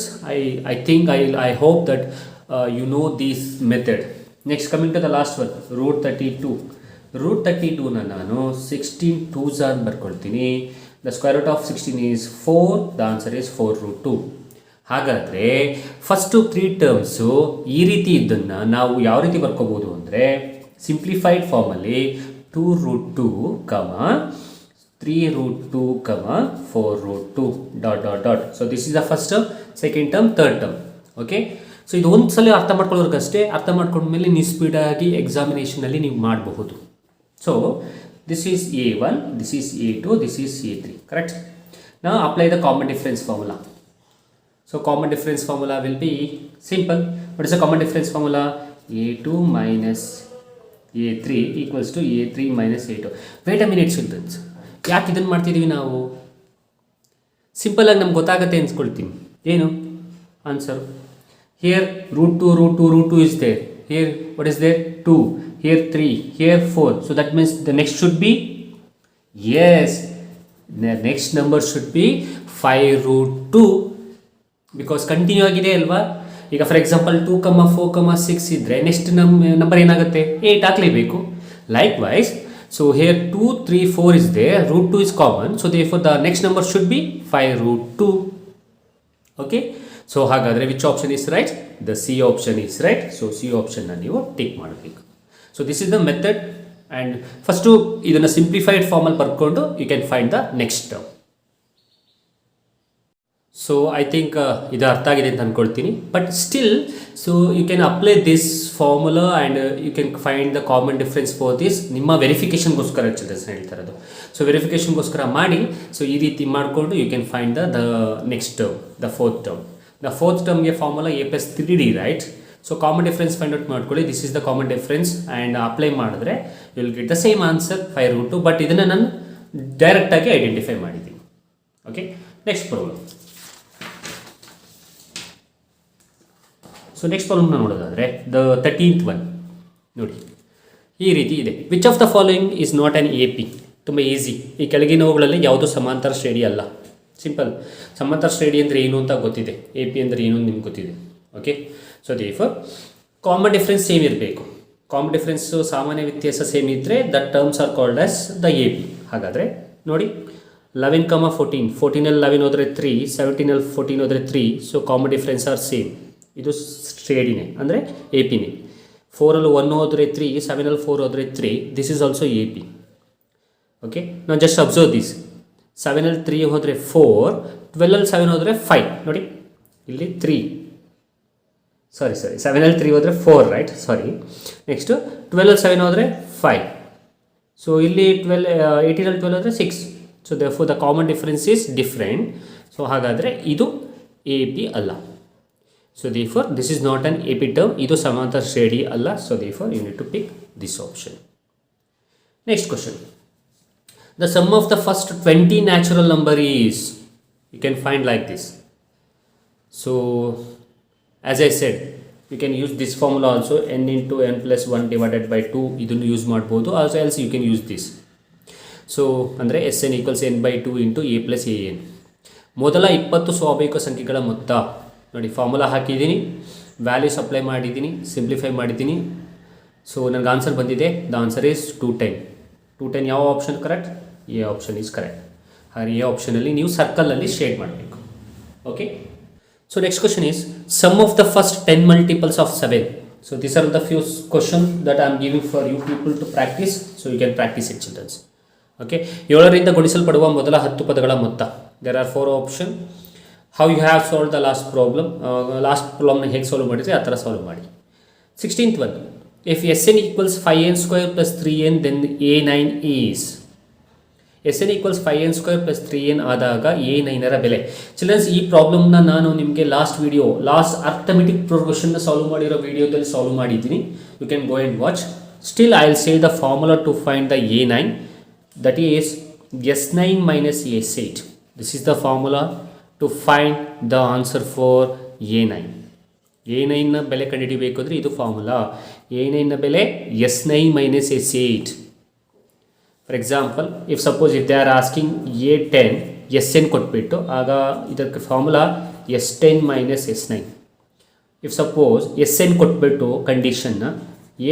I think I hope that you know this method. Next coming to the last one, root 32ನ ನಾನು 16 2s ಅಂತ ಬರ್ಕೊಳ್ತೀನಿ. The square root of 16 is 4, the answer is 4 root 2. ಹಾಗಾದರೆ ಫಸ್ಟು 3 ಟರ್ಮ್ಸು ಈ ರೀತಿ ಇದ್ದನ್ನು ನಾವು ಯಾವ ರೀತಿ ಬರ್ಕೋಬೋದು ಅಂದರೆ, ಸಿಂಪ್ಲಿಫೈಡ್ ಫಾರ್ಮಲ್ಲಿ 2 root 2, 3 root 2, 4 root 2, ... So this is the first term, second term, third term. Okay. So ಇದು ಒಂದು ಸಲ ಅರ್ಥ ಮಾಡ್ಕೊಳ್ಳೋರ್ಗಷ್ಟೇ. ಅರ್ಥ ಮಾಡ್ಕೊಂಡ್ಮೇಲೆ ನೀವು ಸ್ಪೀಡಾಗಿ ಎಕ್ಸಾಮಿನೇಷನಲ್ಲಿ ನೀವು ಮಾಡಬಹುದು. So this is A1, this is A2, this is A3. Correct? ನಾ apply the common difference formula. So common difference formula will be simple. What is the common difference formula? A2 minus A3 equals to A3 minus A2. Wait a minute childrens, ಯಾಕೆ ಇದನ್ನು ಮಾಡ್ತಿದ್ದೀವಿ ನಾವು? ಸಿಂಪಲಾಗಿ ನಮ್ಗೆ ಗೊತ್ತಾಗತ್ತೆ ಅನ್ಸ್ಕೊಳ್ತೀನಿ. ಏನು answer? Here root 2 is there. Here what is there? 2. Here 3. Here 4. So that means the next should be, yes, the next number should be 5 root 2 because continue ಆಗಿದೆ ಅಲ್ವಾ? ಈಗ ಫಾರ್ ಎಕ್ಸಾಂಪಲ್ 2, 4, 6 ಇದ್ದರೆ ನೆಕ್ಸ್ಟ್ ನಂಬರ್ ಏನಾಗುತ್ತೆ? 8 ಹಾಕಲೇಬೇಕು. Likewise, so here 2, 3, 4 is there, root 2 is common, so therefore the next number should be 5 root 2. Okay, so ಹಾಗಾದರೆ which option is right? The c option is right. So c ಆಪ್ಷನ್ನ ನೀವು tick ಮಾಡಬೇಕು. So this is the method. And first ಇದನ್ನು simplified ಫಾರ್ಮಲ್ಲಿ ಬರ್ಕೊಂಡು you can find the next term. So I think ಇದು ಅರ್ಥ ಆಗಿದೆ ಅಂತ ಅಂದ್ಕೊಳ್ತೀನಿ. But still, so you can apply this formula and you can find the common difference for this. ನಿಮ್ಮ ವೆರಿಫಿಕೇಷನ್ಗೋಸ್ಕರ ಚಿಲ್ಡ್ರನ್ಸ್ ಹೇಳ್ತಾ ಇರೋದು. ಸೊ ವೆರಿಫಿಕೇಷನ್ಗೋಸ್ಕರ ಮಾಡಿ. ಸೊ ಈ ರೀತಿ ಮಾಡಿಕೊಂಡು you can find the next term, the fourth term. The fourth ಟರ್ಮ್ಗೆ formula A+3D right. So common difference find out ಮಾಡ್ಕೊಳ್ಳಿ. This is the common difference and apply ಮಾಡಿದ್ರೆ you will get the same answer 5 root 2. But ಇದನ್ನು ನಾನು ಡೈರೆಕ್ಟಾಗಿ identify ಮಾಡಿದ್ದೀನಿ. Okay, next problem. So next ಪ್ರಾಬ್ಲಮ್ನ ನೋಡೋದಾದರೆ the 13th one ನೋಡಿ, ಈ ರೀತಿ ಇದೆ. Which of the following is not an AP? ತುಂಬ ಈಸಿ. ಈ ಕೆಳಗಿನವುಗಳಲ್ಲಿ ಯಾವುದೂ ಸಮಾಂತರ ಶ್ರೇಣಿ ಅಲ್ಲ. ಸಿಂಪಲ್. ಸಮಾಂತರ ಶ್ರೇಣಿ ಅಂದರೆ ಏನು ಅಂತ ಗೊತ್ತಿದೆ, AP ಅಂದರೆ ಏನು ನಿಮ್ಗೆ ಗೊತ್ತಿದೆ. Okay, so therefore common difference same ಇರಬೇಕು. ಕಾಮನ್ ಡಿಫ್ರೆನ್ಸು ಸಾಮಾನ್ಯ ವ್ಯತ್ಯಾಸ ಸೇಮ್ ಇದ್ದರೆ the terms are called as the AP. ಹಾಗಾದರೆ ನೋಡಿ, 11, 14, 14ನಲ್ಲಿ 11 ಹೋದರೆ 3, 17ನಲ್ಲಿ 14 ಹೋದರೆ 3. So common difference are same. ಇದು ಶ್ರೇಣಿನೇ ಅಂದರೆ AP ನೇ. 4ರಲ್ಲಿ 1 ಹೋದರೆ 3, 7ನಲ್ಲಿ 4 ಹೋದರೆ 3. This is also AP. Okay ನಾವು ಜಸ್ಟ್ ಅಬ್ಸರ್ವ್ ದಿಸ್ 7ಅಲ್ಲಿ 3 ಹೋದರೆ 4, 12ಅಲ್ಲಿ 7 ಹೋದರೆ 5 ನೋಡಿ ಇಲ್ಲಿ 3 ಸಾರಿ 7ಅಲ್ಲಿ 3 ಹೋದರೆ 4 ರೈಟ್ ಸಾರಿ ನೆಕ್ಸ್ಟು 12ಅಲ್ಲಿ 7 ಹೋದರೆ 5 ಸೊ ಇಲ್ಲಿ 18ಅಲ್ಲಿ 12 ಹೋದರೆ 6 so therefore the common difference is different so ಹಾಗಾದರೆ ಇದು ಎ ಪಿ ಅಲ್ಲ so therefore this is not an AP term ಇದು ಸಮಾಂತರ ಶ್ರೇಣಿ ಅಲ್ಲ so therefore you need to pick this option. Next question. The sum of the first 20 natural number is, you can find like this. So as I said, you can use this formula also, n into n plus 1 divided by 2 ಇದನ್ನು use ಮಾಡ್ಬೋದು, also else you can use this. So ಅಂದರೆ Sn equals n by 2 into a plus an. ಮೊದಲ 20 ಸ್ವಾಭಾವಿಕ ಸಂಖ್ಯೆಗಳ ಮೊತ್ತ ನೋಡಿ formula ಹಾಕಿದ್ದೀನಿ, values apply ಮಾಡಿದ್ದೀನಿ, ಸಿಂಪ್ಲಿಫೈ ಮಾಡಿದ್ದೀನಿ. ಸೊ ನನಗೆ ಆನ್ಸರ್ ಬಂದಿದೆ, ದ ಆನ್ಸರ್ ಈಸ್ 210 ಯಾವ option correct? A option is correct. ಹಾಗೆ ಎ ಆಪ್ಷನಲ್ಲಿ ನೀವು ಸರ್ಕಲಲ್ಲಿ ಶೇಡ್ ಮಾಡಬೇಕು. Okay, so next question is sum of the first 10 multiples of 7. So this are the few question that I am giving for you people to practise, so you can practise it childrens. Okay, 7ರಿಂದ ಗುಣಿಸಲ್ಪಡುವ ಮೊದಲ 10 ಪದಗಳ ಮೊತ್ತ. There are 4 option. How you have solve the last ಪ್ರಾಬ್ಲಮ್ನ ಹೇಗೆ solve ಮಾಡಿದರೆ ಆ ಥರ ಸಾಲ್ವ್ ಮಾಡಿ. 16th one, if Sn equals 5n square plus 3n then a9 is. Sn equals 5n square plus 3n ಆದಾಗ a9ರ ಬೆಲೆ. ಚಿಲ್ಡ್ರನ್ಸ್ ಈ ಪ್ರಾಬ್ಲಮ್ನ ನಾನು ನಿಮಗೆ ಲಾಸ್ಟ್ ಅರ್ಥಮೆಟಿಕ್ ಪ್ರೋಗ್ರೆಷನ್ನ ಸಾಲ್ವ್ ಮಾಡಿರೋ ವಿಡಿಯೋದಲ್ಲಿ ಸಾಲ್ವ್ ಮಾಡಿದ್ದೀನಿ. You can go and watch. Still I will say the formula to find the a9, that is S9 minus S8. This is the formula to find the answer for a9. a9ನ ಬೆಲೆ ಕಂಡುಹಿಡಿಯಬೇಕು ಅಂದರೆ ಇದು formula. a9ನ ಬೆಲೆ S9 minus S8. For example, if suppose if they are asking a10 Sn ಕೊಟ್ಬಿಟ್ಟು ಆಗ ಇದಕ್ಕೆ formula S10 minus S9. If suppose Sn ಕೊಟ್ಬಿಟ್ಟು ಕಂಡೀಷನ್ನ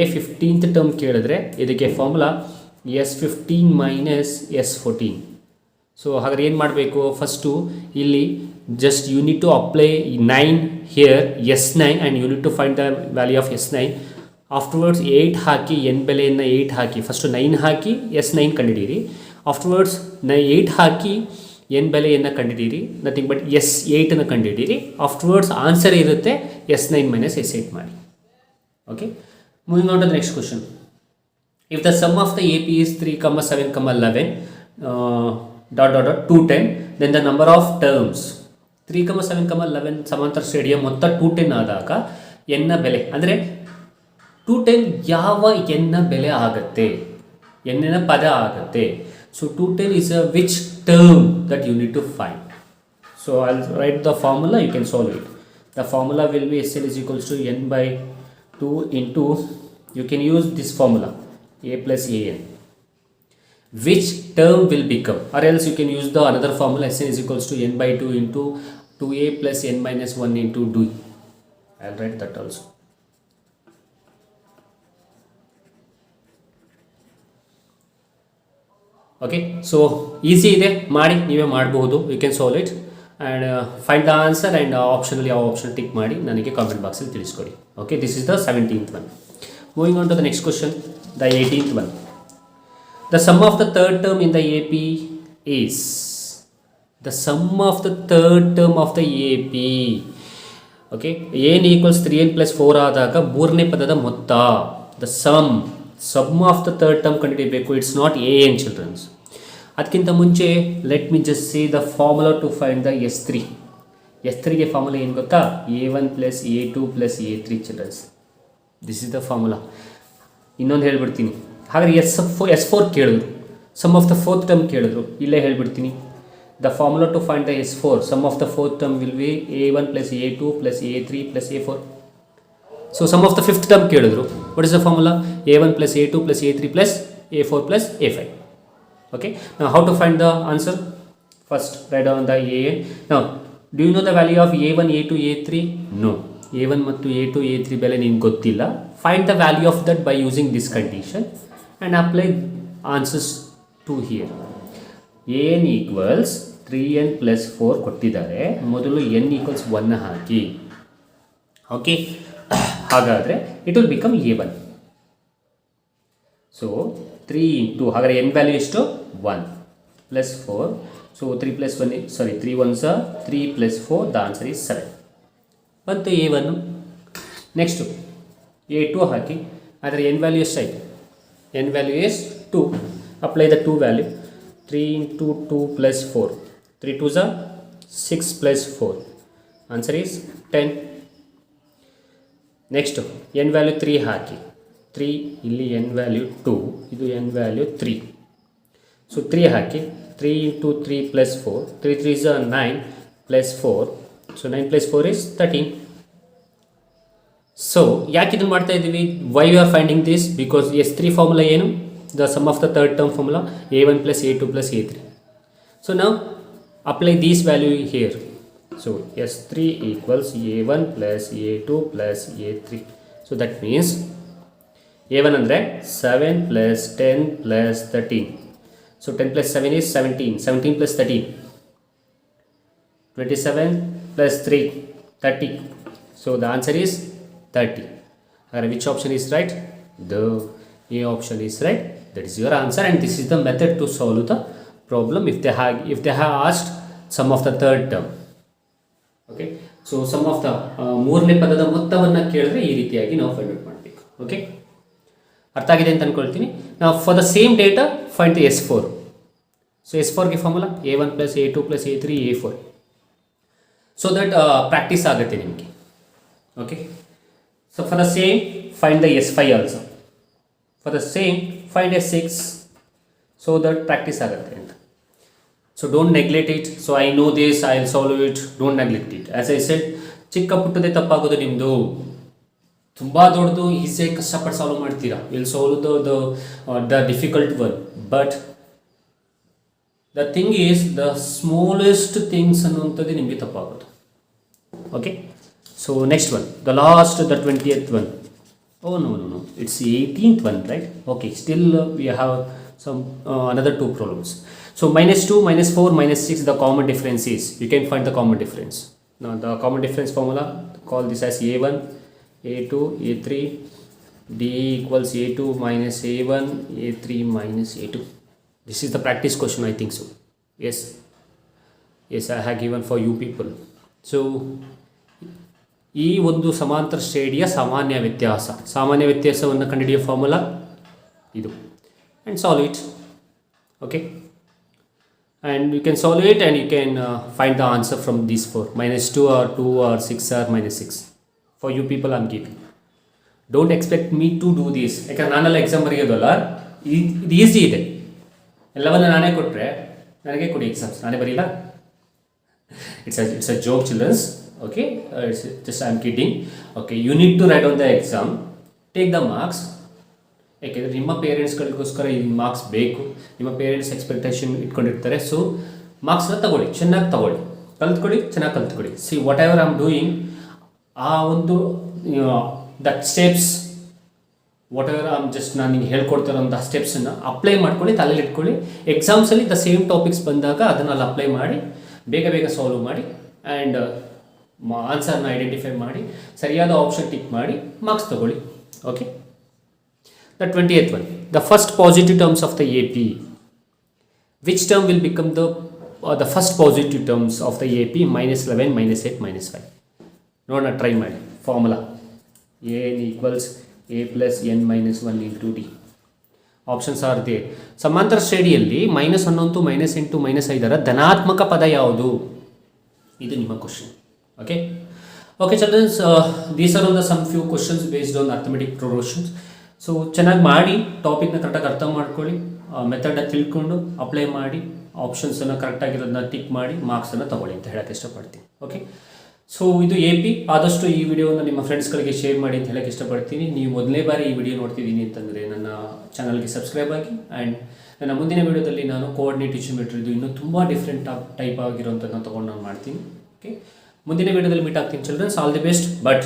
a15th ಟರ್ಮ್ ಕೇಳಿದ್ರೆ ಇದಕ್ಕೆ formula S15 minus S14. So ಹಾಗಾದ್ರೆ ಏನು ಮಾಡಬೇಕು? ಫಸ್ಟು ಇಲ್ಲಿ just you need to apply 9 here, S9, and you need to find the value of S9. Afterwards 8 hockey n ಬೆಲೆಯನ್ನು 8 ಹಾಕಿ, first 9 ಹಾಕಿ S9 ಕಂಡುಹಿಡಿಯಿರಿ. Afterwards 8 ಹಾಕಿ n ಬೆಲೆಯನ್ನು ಕಂಡುಹಿಡಿಯಿರಿ, ನಥಿಂಗ್ ಬಟ್ S8ನ ಕಂಡುಹಿಡಿಯಿರಿ. Afterwards answer ಇರುತ್ತೆ S9 minus S8 ಮಾಡಿ. Okay, moving on to the next question. If the sum of the AP is 3, 7, 11 210, then the number of terms 3, 7, 11 ಸಮಾಂತರ ಶ್ರೇಣಿಯ ಮೊತ್ತ 210 ಆದಾಗ ಎನ್ನ ಬೆಲೆ ಅಂದರೆ 210 ಯಾವ ಎನ್ನ ಬೆಲೆ ಆಗುತ್ತೆ, ಎನ್ನಿನ ಪದ ಆಗುತ್ತೆ. So 210 is a which term that you need to find. So I'll write the formula, you can solve it. The formula will be Sn is equals to n by 2 into, you can use this formula a plus an. Which term will become, or else you can use the another formula Sn is equals to n by 2 into 2a plus n minus 1 into d. I'll write that also. Okay, so easy ಇದೆ, ಮಾಡಿ ನೀವೇ ಮಾಡಬಹುದು. You can solve it and find the answer and ಆಪ್ಷನಲ್ಲಿ ಯಾವ option tick ಮಾಡಿ ನನಗೆ comment ಬಾಕ್ಸಲ್ಲಿ ತಿಳಿಸ್ಕೊಡಿ. Okay, this is the 17th one. Moving on to the next question, the 18th one. The sum of the third term in the AP is, the sum of the third term of the AP. Okay, n equals 3n plus 4 ಆದಾಗ ಮೂರನೇ ಪದದ ಮೊತ್ತ, the sum of the third term ಕಂಡುಹಿಡಿಯಬೇಕು. It's not an childrens. ಅದಕ್ಕಿಂತ ಮುಂಚೆ let me just say the formula to find the S3. S3ಗೆ formula ಏನು ಗೊತ್ತಾ? a1 plus a2 plus a3 childrens. This is the formula. ಇನ್ನೊಂದು ಹೇಳ್ಬಿಡ್ತೀನಿ. ಹಾಗಾದ್ರೆ S4 ಕೇಳಿದ್ರು, sum of the fourth term ಕೇಳಿದ್ರು, ಇಲ್ಲೇ ಹೇಳ್ಬಿಡ್ತೀನಿ. The formula to find the S4, sum of the fourth term will be a1 plus a2 plus a3 plus a4. So sum of the fifth term ಕೇಳಿದ್ರು, what is the formula? a1 plus a2 plus a3 plus a4 plus a5. Okay, ನಾವು how to find the answer? First write on the an. ನಾವು do you know the value of a1 a2 a3? No, a1 ಮತ್ತು a2 a3 ಬೆಲೆ ನಿಮ್ಗೆ ಗೊತ್ತಿಲ್ಲ. Find the value of that by using this condition and apply answers to here. an equals 3n plus 4 ಕೊಟ್ಟಿದ್ದಾರೆ, ಮೊದಲು n equals 1 ಹಾಕಿ. Okay, ಹಾಗಾದರೆ it will become a1. So 3 into ಹಾಗಾದರೆ N value ಎಷ್ಟು 1 plus 4. So 3 plus 1 sorry 3 1s 3 plus 4 the answer is 7 ಬಂತು A1. Next A2 ಹಾಕಿ ಆದರೆ N value ಎಷ್ಟಾಯಿತು N value is 2. Apply the 2 value 3 into 2 plus 4 3 2s 6 plus 4 answer is 10. Next N value 3 ಹಾಕಿ 3 ಇಲ್ಲಿ n value 2 ಇದು n value 3. So 3 ಹಾಕಿ 3 into 3 plus 4 3 3s 9 plus 4 so 9 plus 4 is 13. So ಯಾಕೆ ಇದನ್ನು ಮಾಡ್ತಾ ಇದ್ದೀವಿ why you are finding this because S3 formula ಏನು the sum of the third term formula A1 plus A2 plus A3. So ನಾವು apply these value here. So S3 equals A1 plus A2 plus A3. So that means A1 ಅಂದರೆ 7 plus 10 plus 13. So 10 plus 7 is 17. 17 plus 13. 27 plus 3. 30. So the answer is 30. Which option is right? The A option is right. That is your answer and this is the method to solve the problem if they have asked sum of the third term. Okay so sum of the ಮೂರನೇ ಪದದ ಮೊತ್ತವನ್ನು ಕೇಳಿದ್ರೆ ಈ ರೀತಿಯಾಗಿ ನಾವು find out ಮಾಡಬೇಕು. Okay ಅರ್ಥ ಆಗಿದೆ ಅಂತ ಅಂದ್ಕೊಳ್ತೀನಿ. ನಾವು for the same data find the S4. So S4ಗೆ formula A1 plus A2 plus A3 A4 so that practice ಆಗುತ್ತೆ ನಿಮಗೆ. Okay so for the same find the S5 also. For the same find S6 so that practice ಆಗುತ್ತೆ ಅಂತ. So don't neglect it. So I know this I will solve it. Don't neglect it. As I said ಚಿಕ್ಕ ಪುಟ್ಟದೇ ತಪ್ಪಾಗೋದು ನಿಮ್ಮದು. ತುಂಬ ದೊಡ್ಡದು ಈಸಿಯಾಗಿ ಕಷ್ಟಪಟ್ಟು solve ಮಾಡ್ತೀರಾ. Will solve the difficult one but the thing is the smallest things ಅನ್ನುವಂಥದ್ದು ನಿಮಗೆ ತಪ್ಪಾಗೋದು. Okay so next one the last the 20th one. Oh no it's 18th one right. Okay still we have some another 2 problems. So -2 -4 -6 the common difference is you can find the common difference. Now the common difference formula call this as A1 A2 A3 D equals A2 minus A1 A3 minus A2. This is the practice question I think so. Yes I have given for you people. So ಈ ಒಂದು ಸಮಾಂತರ ಶ್ರೇಣಿಯ ಸಾಮಾನ್ಯ ವ್ಯತ್ಯಾಸವನ್ನು ಕಂಡುಹಿಡಿಯುವ formula ಇದು and solve it. Okay and you can solve it and you can find the answer from these 4 -2 or 2 or 6 or -6 for you people I'm giving. Don't expect me to do this ಯಾಕಂದ್ರೆ ನಾನೆಲ್ಲ exam ಬರೆಯೋದಲ್ಲ ಇದು easy ಇದೆ. ಎಲ್ಲವನ್ನು ನಾನೇ ಕೊಟ್ಟರೆ ನನಗೆ ಕೊಡಿ exams ನಾನೇ ಬರೀಲ್ಲ. it's a joke childrens. Okay it's just I'm kidding. Okay you need to write on the exam, take the marks. ಯಾಕೆಂದರೆ ನಿಮ್ಮ ಪೇರೆಂಟ್ಸ್ಗಳಿಗೋಸ್ಕರ ಈ ಮಾರ್ಕ್ಸ್ ಬೇಕು. ನಿಮ್ಮ ಪೇರೆಂಟ್ಸ್ ಎಕ್ಸ್ಪೆಕ್ಟೇಷನ್ ಇಟ್ಕೊಂಡಿರ್ತಾರೆ. ಸೊ ಮಾರ್ಕ್ಸ್ನ ತಗೊಳ್ಳಿ, ಚೆನ್ನಾಗಿ ತಗೊಳ್ಳಿ, ಕಲ್ತ್ಕೊಳ್ಳಿ, ಚೆನ್ನಾಗಿ ಕಲ್ತ್ಕೊಳ್ಳಿ. See whatever I am doing ಆ ಒಂದು that steps whatever I am just ನಾನು ನಿಮಗೆ ಹೇಳ್ಕೊಡ್ತಿರೋಂಥ ಸ್ಟೆಪ್ಸನ್ನು ಅಪ್ಲೈ ಮಾಡ್ಕೊಳ್ಳಿ, ತಲೆಯಲ್ಲಿ ಇಟ್ಕೊಳ್ಳಿ. ಎಕ್ಸಾಮ್ಸಲ್ಲಿ ದ ಸೇಮ್ ಟಾಪಿಕ್ಸ್ ಬಂದಾಗ ಅದನ್ನು ಅಲ್ಲಿ ಅಪ್ಲೈ ಮಾಡಿ ಬೇಗ ಸಾಲ್ವ್ ಮಾಡಿ ಆ್ಯಂಡ್ ಆನ್ಸರ್ನ ಐಡೆಂಟಿಫೈ ಮಾಡಿ ಸರಿಯಾದ ಆಪ್ಷನ್ ಟಿಕ್ ಮಾಡಿ ಮಾರ್ಕ್ಸ್ ತಗೊಳ್ಳಿ. Okay the 20th one, the first positive terms of the AP. Which term will become the first positive terms of the AP? -11 -8 -5. ನೋಡೋಣ, ಟ್ರೈ ಮಾಡಿ. Formula n equals a plus n minus 1 into d. Options are they. ಸಮಾಂತರ ಶ್ರೇಣಿಯಲ್ಲಿ -11 -8 -5 ಧನಾತ್ಮಕ ಪದ ಯಾವುದು? ಇದು ನಿಮ್ಮ question. Okay childrens, these are on the some few questions based on arithmetic progressions. So ಚೆನ್ನಾಗಿ ಮಾಡಿ, ಟಾಪಿಕ್ನ ಕರೆಕ್ಟಾಗಿ ಅರ್ಥ ಮಾಡ್ಕೊಳ್ಳಿ, ಮೆಥಡನ್ನ ತಿಳ್ಕೊಂಡು ಅಪ್ಲೈ ಮಾಡಿ, ಆಪ್ಷನ್ಸನ್ನು ಕರೆಕ್ಟಾಗಿರೋದನ್ನ ಟಿಕ್ ಮಾಡಿ ಮಾರ್ಕ್ಸನ್ನು ತೊಗೊಳ್ಳಿ ಅಂತ ಹೇಳೋಕ್ಕೆ ಇಷ್ಟಪಡ್ತೀನಿ. ಓಕೆ, ಸೊ ಇದು AP. ಆದಷ್ಟು ಈ ವಿಡಿಯೋನ ನಿಮ್ಮ ಫ್ರೆಂಡ್ಸ್ಗಳಿಗೆ ಶೇರ್ ಮಾಡಿ ಅಂತ ಹೇಳೋಕ್ಕೆ ಇಷ್ಟಪಡ್ತೀನಿ. ನೀವು ಮೊದಲನೇ ಬಾರಿ ಈ ವಿಡಿಯೋ ನೋಡ್ತಿದ್ದೀನಿ ಅಂತಂದರೆ ನನ್ನ ಚಾನಲ್ಗೆ ಸಬ್ಸ್ಕ್ರೈಬ್ ಆಗಿ. ಆ್ಯಂಡ್ ನನ್ನ ಮುಂದಿನ ವಿಡಿಯೋದಲ್ಲಿ ನಾನು ಕೋಆರ್ಡಿನೇಟ್ ಜಿಯೋಮೆಟ್ರಿದು ಇನ್ನೂ ತುಂಬ ಡಿಫ್ರೆಂಟ್ ಟೈಪ್ ಆಗಿರೋಂಥದ್ದನ್ನ ತೊಗೊಂಡು ನಾನು ಮಾಡ್ತೀನಿ. ಓಕೆ, ಮುಂದಿನ ವಿಡಿಯೋದಲ್ಲಿ ಮೀಟ್ ಆಗ್ತೀನಿ childrens. All the best. But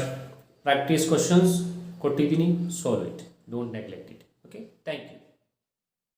practice questions ಕೊಟ್ಟಿದ್ದೀನಿ, solve it. Don't neglect it. Okay, thank you.